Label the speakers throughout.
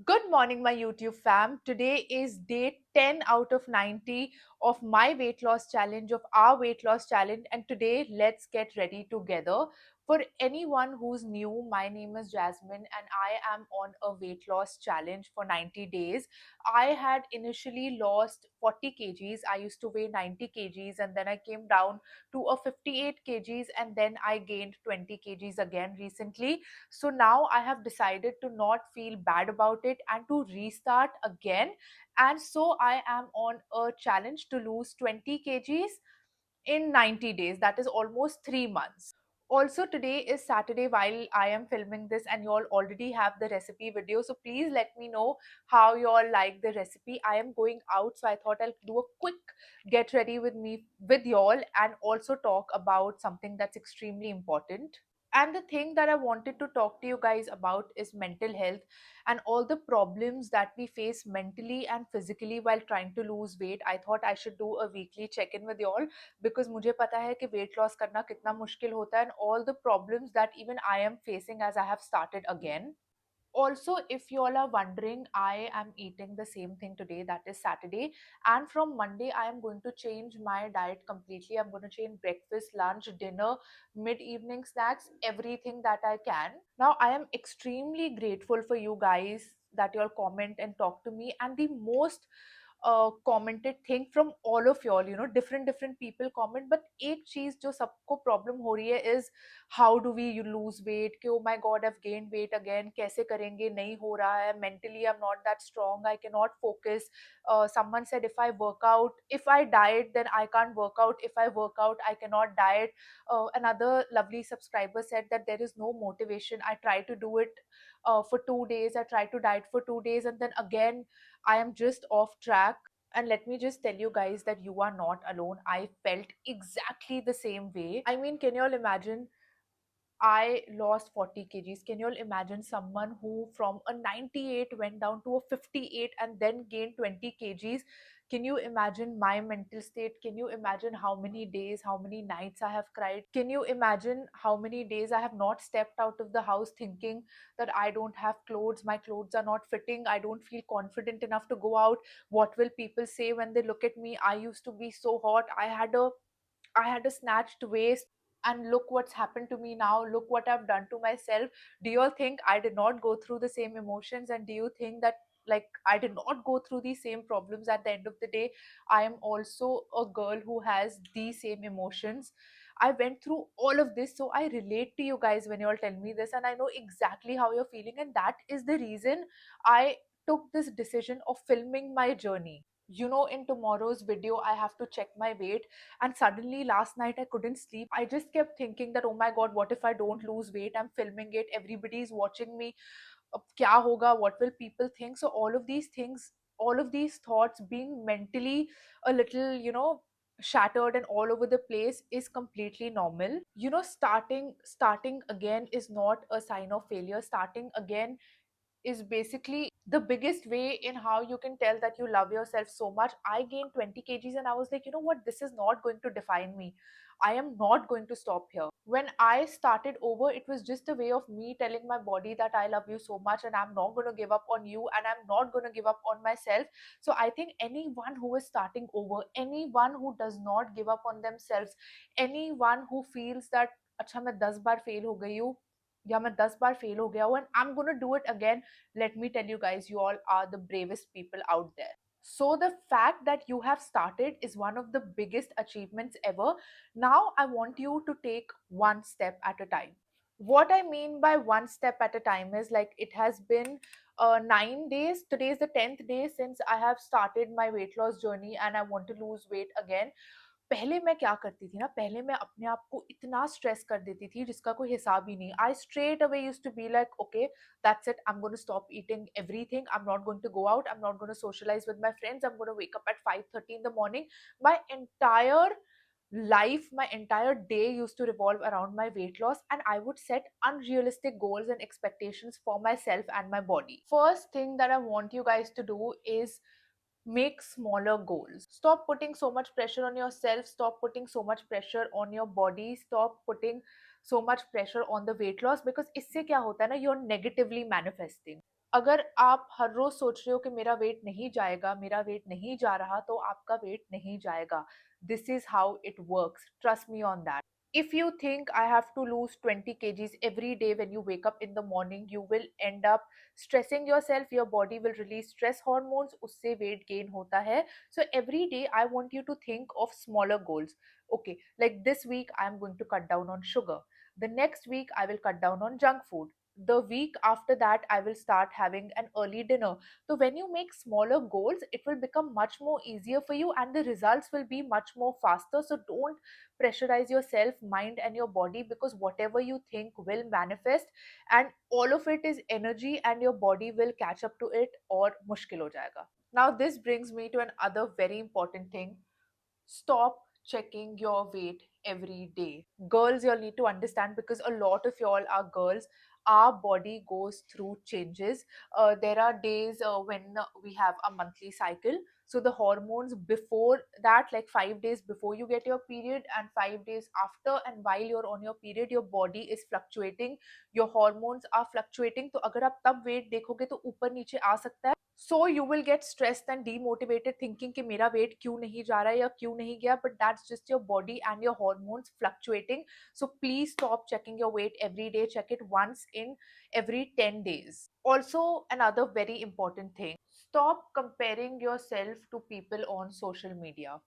Speaker 1: Good morning, my YouTube fam. Today is day 10 out of 90 of my weight loss challenge, of our weight loss challenge. And today, let's get ready together. For anyone who's new, my name is Jasmine, and I am on a weight loss challenge for 90 days. I had initially lost 40 kgs. I used to weigh 90 kgs, and then I came down to a 58 kgs, and then I gained 20 kgs again recently. So now I have decided to not feel bad about it and to restart again. And so I am on a challenge to lose 20 kgs in 90 days. That is almost 3 months. Also, today is Saturday while I am filming this, and you all already have the recipe video. So please let me know how you all like the recipe. I am going out, so I thought I'll do a quick get ready with me with y'all and also talk about something that's extremely important. And the thing that I wanted to talk to you guys about is mental health and all the problems that we face mentally and physically while trying to lose weight. I thought I should do a weekly check-in with you all because मुझे पता है कि weight loss करना कितना मुश्किल होता है and all the problems that even I am facing as I have started again. Also, if you all are wondering, I am eating the same thing today, that is Saturday, and from Monday I am going to change my diet completely. I'm going to change breakfast, lunch, dinner, mid evening snacks, everything that I can. Now I am extremely grateful for you guys that you all comment and talk to me, and the most commented thing from all of y'all, different people comment, but एक चीज जो सबको problem हो रही है is how do we you lose weight, कि oh my god I've gained weight again, कैसे करेंगे, नहीं हो रहा है, mentally I'm not that strong, I cannot focus. Someone said if I work out, if I diet then I can't work out, if I work out I cannot diet. Another lovely subscriber said that there is no motivation, I try to do it for 2 days, I try to diet for 2 days, and then again I am just off track. And let me just tell you guys that you are not alone. I felt exactly the same way. I mean, can you all imagine? I lost 40 kgs. Can you all imagine someone who from a 98 went down to a 58 and then gained 20 kgs? Can you imagine my mental state? Can you imagine how many days, how many nights I have cried? Can you imagine how many days I have not stepped out of the house thinking that I don't have clothes, my clothes are not fitting, I don't feel confident enough to go out. What will people say when they look at me? I used to be so hot. I had a snatched waist, and look what's happened to me now. Look what I've done to myself. Do you all think I did not go through the same emotions? And do you think that, like, I did not go through these same problems? At the end of the day, I am also a girl who has these same emotions. I went through all of this, so I relate to you guys when you all tell me this, and I know exactly how you're feeling. And that is the reason I took this decision of filming my journey. In tomorrow's video I have to check my weight, and suddenly last night I couldn't sleep. I just kept thinking that, oh my god, what if I don't lose weight? I'm filming it, everybody's watching me. Kya hoga? What will people think? So all of these things, all of these thoughts, being mentally a little, shattered and all over the place, is completely normal. Starting again is not a sign of failure. Starting again is basically the biggest way in how you can tell that you love yourself so much. I gained 20 kgs and I was like, you know what, this is not going to define me. I am not going to stop here. When I started over, it was just a way of me telling my body that I love you so much and I'm not going to give up on you and I'm not going to give up on myself. So I think anyone who is starting over, anyone who does not give up on themselves, anyone who feels that अच्छा मैं 10 बार fail हो गई हूँ या मैं 10 बार fail हो गया हूँ and I'm gonna do it again, let me tell you guys, you all are the bravest people out there. So the fact that you have started is one of the biggest achievements ever. Now I want you to take one step at a time. What I mean by one step at a time is, like, it has been 9 days. Today is the 10th day since I have started my weight loss journey and I want to lose weight again. पहले मैं क्या करती थी ना, पहले मैं अपने आप को इतना स्ट्रेस कर देती थी जिसका कोई हिसाब ही नहीं. I straight away used to be like, okay, that's it, I am going to stop eating everything, I am not going to go out, I am not going to socialize with my friends, I'm going to wake up at 5:30 in the morning. My entire life, my entire day used to revolve around my weight loss, and I would set unrealistic goals and expectations for myself and my body. First thing that I want you guys to do is make smaller goals. Stop putting so much pressure on yourself, stop putting so much pressure on your body, stop putting so much pressure on the weight loss, because इससे क्या होता है ना, you're negatively manifesting. अगर आप हर रोज सोच रहे हो कि मेरा वेट नहीं जाएगा, मेरा वेट नहीं जा रहा, तो आपका वेट नहीं जाएगा. This is how it works. Trust me on that. If you think I have to lose 20 kgs every day when you wake up in the morning, you will end up stressing yourself. Your body will release stress hormones, usse weight gain hota hai. So every day I want you to think of smaller goals. Okay, like this week I am going to cut down on sugar. The next week I will cut down on junk food. The week after that I will start having an early dinner. So when you make smaller goals, it will become much more easier for you and the results will be much more faster. So don't pressurize yourself, mind and your body, because whatever you think will manifest, and all of it is energy and your body will catch up to it or mushkil ho jayega. Now this brings me to another very important thing. Stop checking your weight every day. Girls, you'll need to understand, because a lot of y'all are girls. Our body goes through changes. There are days when we have a monthly cycle. So the hormones before that, like 5 days before you get your period and 5 days after, and while you're on your period, your body is fluctuating. Your hormones are fluctuating. तो अगर आप तब weight देखोगे तो ऊपर नीचे आ सकता है. So you will get stressed and demotivated thinking कि मेरा weight क्यों नहीं जा रहा है या क्यों नहीं गया, but that's just your body and your hormones fluctuating. So please stop checking your weight every day. Check it once in every 10 days. Also, another very important thing, stop comparing yourself to people on social media.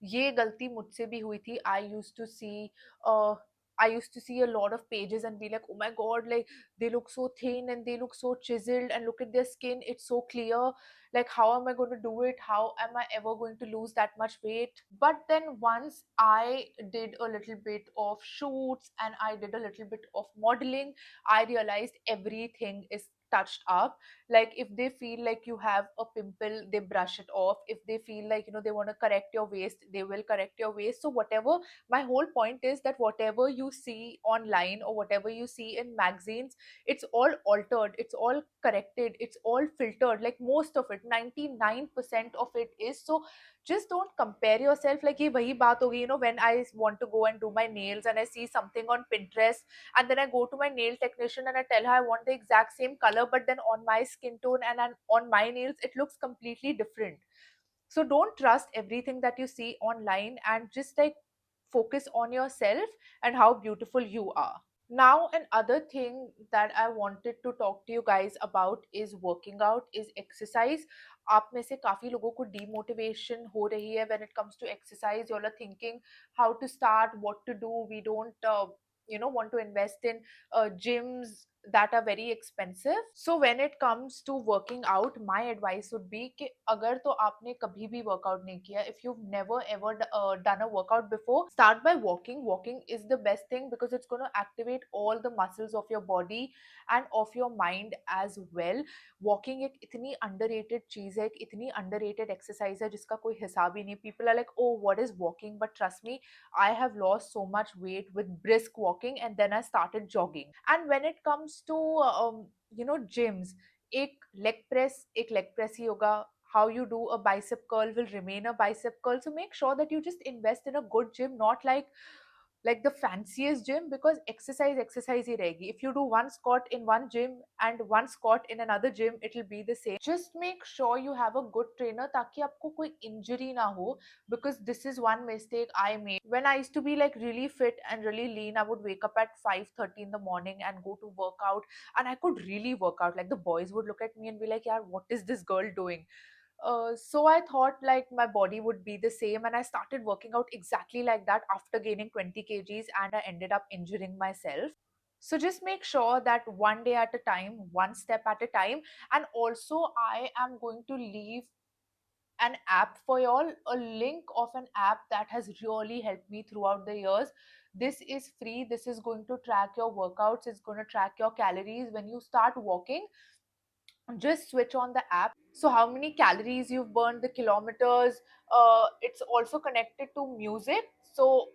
Speaker 1: ये गलती मुझसे भी हुई थी. I used to see a lot of pages and be like, oh my god, like they look so thin and they look so chiseled, and look at their skin, it's so clear. Like, how am I going to do it? How am I ever going to lose that much weight? But then once I did a little bit of shoots and I did a little bit of modeling, I realized everything is touched up. Like, if they feel like you have a pimple, they brush it off. If they feel like, they want to correct your waist, they will correct your waist. So whatever, my whole point is that whatever you see online or whatever you see in magazines, it's all altered, it's all corrected, it's all filtered. Like, most of it, 99% of it is. So just don't compare yourself. Like, ye wahi baat hogi, when I want to go and do my nails and I see something on Pinterest, and then I go to my nail technician and I tell her I want the exact same color, but then on my skin tone and on my nails it looks completely different. So don't trust everything that you see online, and just like focus on yourself and how beautiful you are. Now, another thing that I wanted to talk to you guys about is working out, is exercise. आप में से काफी लोगों को demotivation हो रही है when it comes to exercise. You all are thinking how to start, what to do. We don't want to invest in gyms that are very expensive. So when it comes to working out, my advice would be कि अगर तो आपने कभी भी workout नहीं किया, if you've never ever done a workout before, start by walking. Walking is the best thing because it's going to activate all the muscles of your body and of your mind as well. Walking एक इतनी underrated चीज है, एक इतनी underrated exercise है जिसका कोई हिसाब ही नहीं. People are like, oh, what is walking? But trust me, I have lost so much weight with brisk walking, and then I started jogging. And when it comes to gyms, एक leg press ही होगा. How you do a bicep curl will remain a bicep curl. So make sure that you just invest in a good gym, not like the fanciest gym, because exercise ही रहेगी. If you do one squat in one gym and one squat in another gym, it will be the same. Just make sure you have a good trainer ताकि आपको कोई injury ना हो, because this is one mistake I made. When I used to be like really fit and really lean, I would wake up at 5:30 in the morning and go to work out, and I could really work out. Like, the boys would look at me and be like, yeah, what is this girl doing? So I thought like my body would be the same, and I started working out exactly like that after gaining 20 kgs, and I ended up injuring myself. So just make sure that one day at a time, one step at a time. And also, I am going to leave an app for y'all, a link of an app that has really helped me throughout the years. This is free. This is going to track your workouts, it's going to track your calories. When you start walking, just switch on the app. So how many calories you've burned, the kilometers, it's also connected to music, so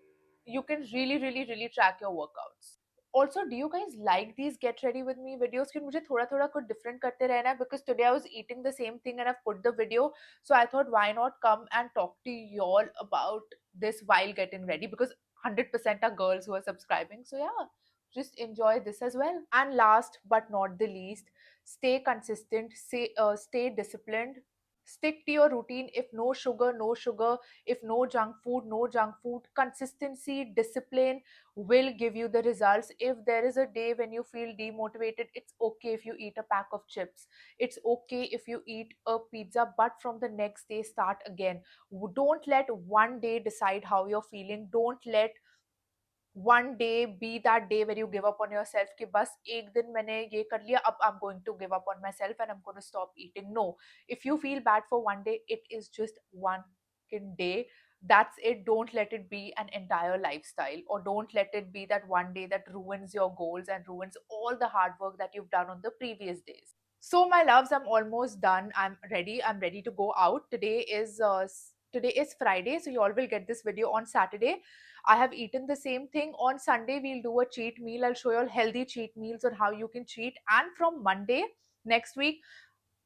Speaker 1: you can really track your workouts. Also, do you guys like these get ready with me videos कि मुझे थोड़ा थोड़ा कुछ different करते रहना है, because today I was eating the same thing and I've put the video, so I thought why not come and talk to y'all about this while getting ready, because 100% are girls who are subscribing. So yeah, just enjoy this as well. And last but not the least, stay consistent, stay disciplined. Stick to your routine. If no sugar, no sugar. If no junk food, no junk food. Consistency, discipline will give you the results. If there is a day when you feel demotivated, it's okay if you eat a pack of chips. It's okay if you eat a pizza, but from the next day, start again. Don't let one day decide how you're feeling. Don't let one day be that day where you give up on yourself कि बस एक दिन मैंने ये कर लिया अब I'm going to give up on myself and I'm going to stop eating. No, if you feel bad for one day, it is just one fucking day. That's it. Don't let it be an entire lifestyle, or don't let it be that one day that ruins your goals and ruins all the hard work that you've done on the previous days. So my loves, I'm almost done. I'm ready. I'm ready to go out. Today is Friday, so you all will get this video on Saturday. I have eaten the same thing. On Sunday, we'll do a cheat meal. I'll show you all healthy cheat meals on how you can cheat. And from Monday next week,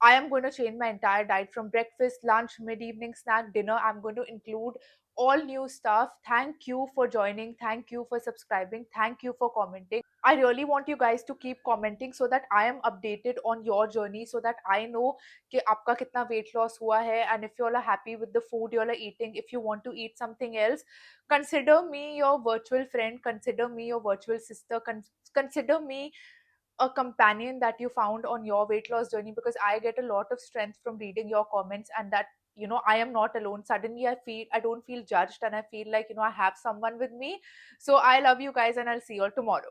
Speaker 1: I am going to change my entire diet from breakfast, lunch, mid evening snack, dinner. I'm going to include all new stuff. Thank you for joining. Thank you for subscribing. Thank you for commenting. I really want you guys to keep commenting so that I am updated on your journey, so that I know कि आपका कितना weight loss हुआ है, and if you all are happy with the food you all are eating. If you want to eat something else, consider me your virtual friend, consider me your virtual sister, consider me a companion that you found on your weight loss journey, because I get a lot of strength from reading your comments, and that I am not alone. Suddenly I don't feel judged, and I feel like I have someone with me. So I love you guys, and I'll see you all tomorrow.